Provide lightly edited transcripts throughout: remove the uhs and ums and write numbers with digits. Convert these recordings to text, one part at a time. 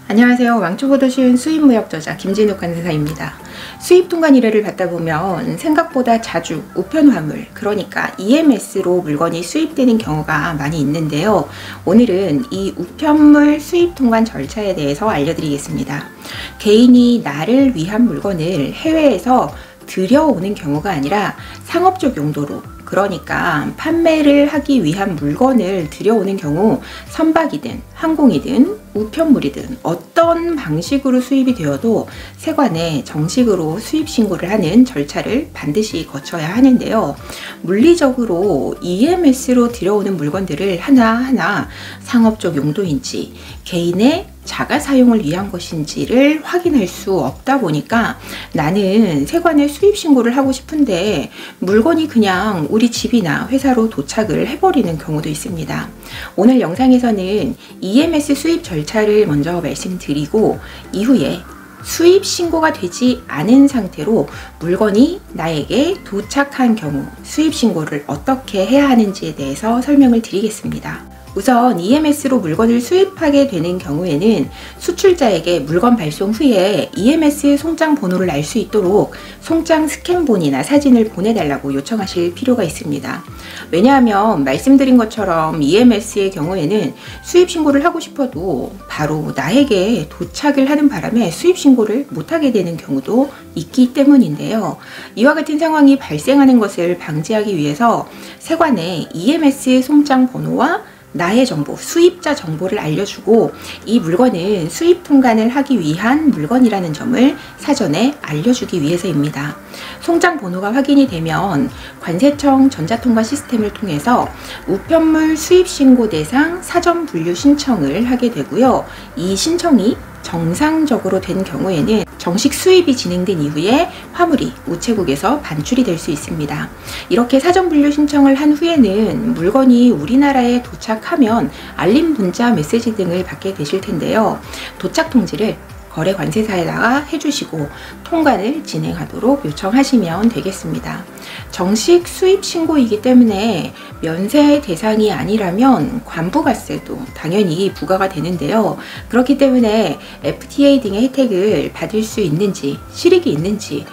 안녕하세요. 왕초보다 쉬운 수입무역 저자 김진욱 간사사입니다. 수입통관 의뢰를 받다 보면 생각보다 자주 우편화물, 그러니까 EMS로 물건이 수입되는 경우가 많이 있는데요. 오늘은 이 우편물 수입통관 절차에 대해서 알려드리겠습니다. 개인이 나를 위한 물건을 해외에서 들여오는 경우가 아니라 상업적 용도로, 그러니까 판매를 하기 위한 물건을 들여오는 경우 선박이든 항공이든 우편물이든 어떤 방식으로 수입이 되어도 세관에 정식으로 수입 신고를 하는 절차를 반드시 거쳐야 하는데요. 물리적으로 EMS로 들여오는 물건들을 하나하나 상업적 용도인지 개인의 자가 사용을 위한 것인지를 확인할 수 없다 보니까 나는 세관에 수입 신고를 하고 싶은데 물건이 그냥 우리 집이나 회사로 도착을 해버리는 경우도 있습니다. 오늘 영상에서는 EMS 수입 절차를 먼저 말씀드리고 이후에 수입 신고가 되지 않은 상태로 물건이 나에게 도착한 경우 수입 신고를 어떻게 해야 하는지에 대해서 설명을 드리겠습니다. 우선 EMS로 물건을 수입하게 되는 경우에는 수출자에게 물건 발송 후에 EMS 송장 번호를 알 수 있도록 송장 스캔본이나 사진을 보내달라고 요청하실 필요가 있습니다. 왜냐하면 말씀드린 것처럼 EMS의 경우에는 수입 신고를 하고 싶어도 바로 나에게 도착을 하는 바람에 수입 신고를 못하게 되는 경우도 있기 때문인데요. 이와 같은 상황이 발생하는 것을 방지하기 위해서 세관에 EMS 송장 번호와 나의 정보, 수입자 정보를 알려주고 이 물건은 수입 통관을 하기 위한 물건이라는 점을 사전에 알려주기 위해서입니다. 송장 번호가 확인이 되면 관세청 전자통관 시스템을 통해서 우편물 수입 신고 대상 사전 분류 신청을 하게 되고요. 이 신청이 정상적으로 된 경우에는 정식 수입이 진행된 이후에 화물이 우체국에서 반출이 될 수 있습니다. 이렇게 사전 분류 신청을 한 후에는 물건이 우리나라에 도착하면 알림 문자 메시지 등을 받게 되실 텐데요. 도착 통지를 거래 관세사에다가 해주시고 통관을 진행하도록 요청하시면 되겠습니다. 정식 수입 신고이기 때문에 면세 대상이 아니라면 관부가세도 당연히 부과가 되는데요. 그렇기 때문에 FTA 등의 혜택을 받을 수 있는지, 실익이 있는지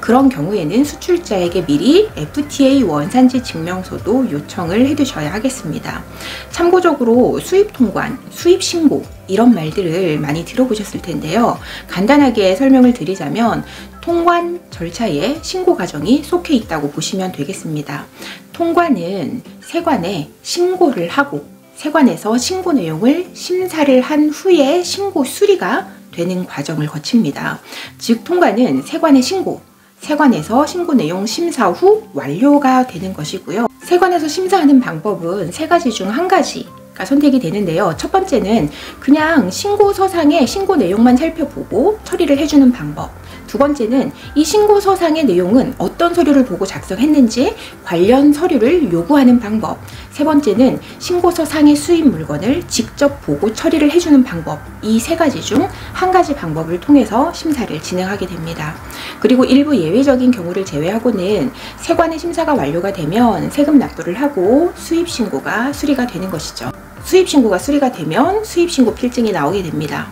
그런 경우에는 수출자에게 미리 FTA 원산지 증명서도 요청을 해두셔야 하겠습니다. 참고적으로 수입 통관, 수입 신고 이런 말들을 많이 들어보셨을 텐데요. 간단하게 설명을 드리자면 통관 절차에 신고 과정이 속해 있다고 보시면 되겠습니다. 통관은 세관에 신고를 하고 세관에서 신고 내용을 심사를 한 후에 신고 수리가 되는 과정을 거칩니다. 즉 통관은 세관의 신고, 세관에서 신고 내용 심사 후 완료가 되는 것이고요. 세관에서 심사하는 방법은 세 가지 중 한 가지가 선택이 되는데요. 첫 번째는 그냥 신고서상의 신고 내용만 살펴보고 처리를 해주는 방법. 두 번째는 이 신고서상의 내용은 어떤 서류를 보고 작성했는지 관련 서류를 요구하는 방법. 세 번째는 신고서상의 수입 물건을 직접 보고 처리를 해주는 방법. 이 세 가지 중 한 가지 방법을 통해서 심사를 진행하게 됩니다. 그리고 일부 예외적인 경우를 제외하고는 세관의 심사가 완료가 되면 세금 납부를 하고 수입 신고가 수리가 되는 것이죠. 수입 신고가 수리가 되면 수입 신고 필증이 나오게 됩니다.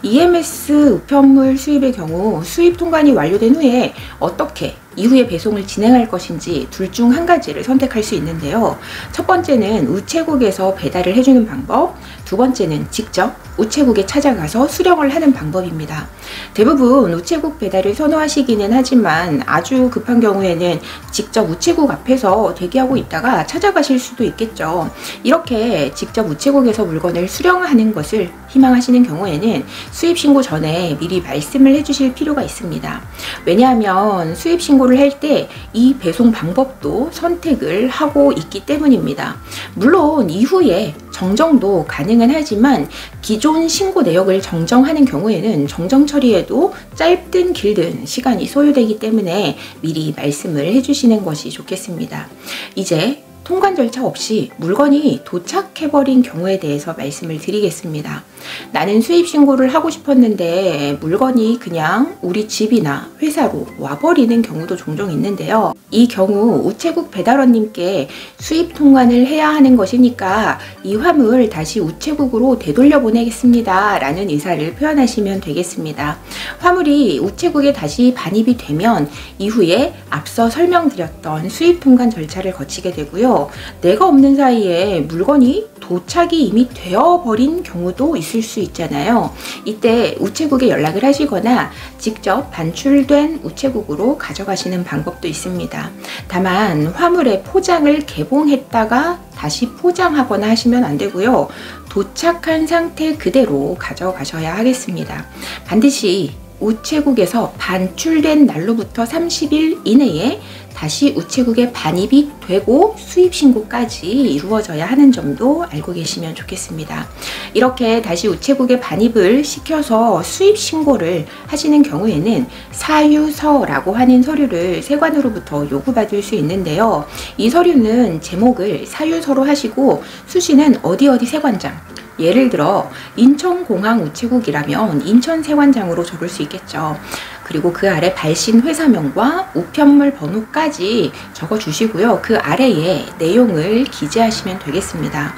EMS 우편물 수입의 경우 수입 통관이 완료된 후에 어떻게 이후에 배송을 진행할 것인지 둘 중 한 가지를 선택할 수 있는데요. 첫 번째는 우체국에서 배달을 해주는 방법, 두 번째는 직접 우체국에 찾아가서 수령을 하는 방법입니다. 대부분 우체국 배달을 선호하시기는 하지만 아주 급한 경우에는 직접 우체국 앞에서 대기하고 있다가 찾아가실 수도 있겠죠. 이렇게 직접 우체국에서 물건을 수령하는 것을 희망하시는 경우에는 수입 신고 전에 미리 말씀을 해주실 필요가 있습니다. 왜냐하면 수입 신고를 할 때 이 배송 방법도 선택을 하고 있기 때문입니다. 물론 이후에 정정도 가능은 하지만 기존 신고 내역을 정정하는 경우에는 정정 처리에도 짧든 길든 시간이 소요되기 때문에 미리 말씀을 해주시는 것이 좋겠습니다. 이제 통관 절차 없이 물건이 도착해버린 경우에 대해서 말씀을 드리겠습니다. 나는 수입 신고를 하고 싶었는데 물건이 그냥 우리 집이나 회사로 와버리는 경우도 종종 있는데요. 이 경우 우체국 배달원님께 수입 통관을 해야 하는 것이니까 이 화물 다시 우체국으로 되돌려 보내겠습니다 라는 의사를 표현하시면 되겠습니다. 화물이 우체국에 다시 반입이 되면 이후에 앞서 설명드렸던 수입 통관 절차를 거치게 되고요. 내가 없는 사이에 물건이 도착이 이미 되어버린 경우도 있을 수 있잖아요. 이때 우체국에 연락을 하시거나 직접 반출된 우체국으로 가져가시는 방법도 있습니다. 다만 화물의 포장을 개봉했다가 다시 포장하거나 하시면 안 되고요. 도착한 상태 그대로 가져가셔야 하겠습니다. 반드시 우체국에서 반출된 날로부터 30일 이내에 다시 우체국에 반입이 되고 수입 신고까지 이루어져야 하는 점도 알고 계시면 좋겠습니다. 이렇게 다시 우체국에 반입을 시켜서 수입 신고를 하시는 경우에는 사유서라고 하는 서류를 세관으로부터 요구받을 수 있는데요. 이 서류는 제목을 사유서로 하시고 수시는 어디 세관장, 예를 들어 인천공항 우체국이라면 인천세관장으로 적을 수 있겠죠. 그리고 그 아래 발신 회사명과 우편물 번호까지 적어 주시고요. 그 아래에 내용을 기재하시면 되겠습니다.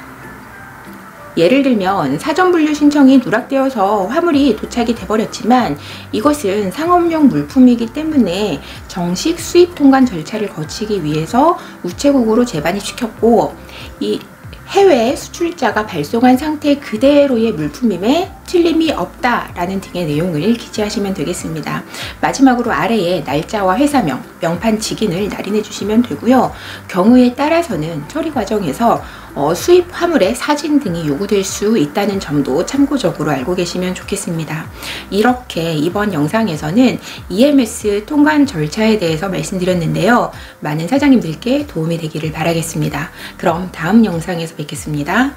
예를 들면 사전분류 신청이 누락되어서 화물이 도착이 돼버렸지만 이것은 상업용 물품이기 때문에 정식 수입 통관 절차를 거치기 위해서 우체국으로 재반입시켰고 이 해외 수출자가 발송한 상태 그대로의 물품임에 틀림이 없다라는 등의 내용을 기재하시면 되겠습니다. 마지막으로 아래에 날짜와 회사명, 명판 직인을 날인해 주시면 되고요. 경우에 따라서는 처리 과정에서 수입 화물의 사진 등이 요구될 수 있다는 점도 참고적으로 알고 계시면 좋겠습니다. 이렇게 이번 영상에서는 EMS 통관 절차에 대해서 말씀드렸는데요. 많은 사장님들께 도움이 되기를 바라겠습니다. 그럼 다음 영상에서 뵙겠습니다.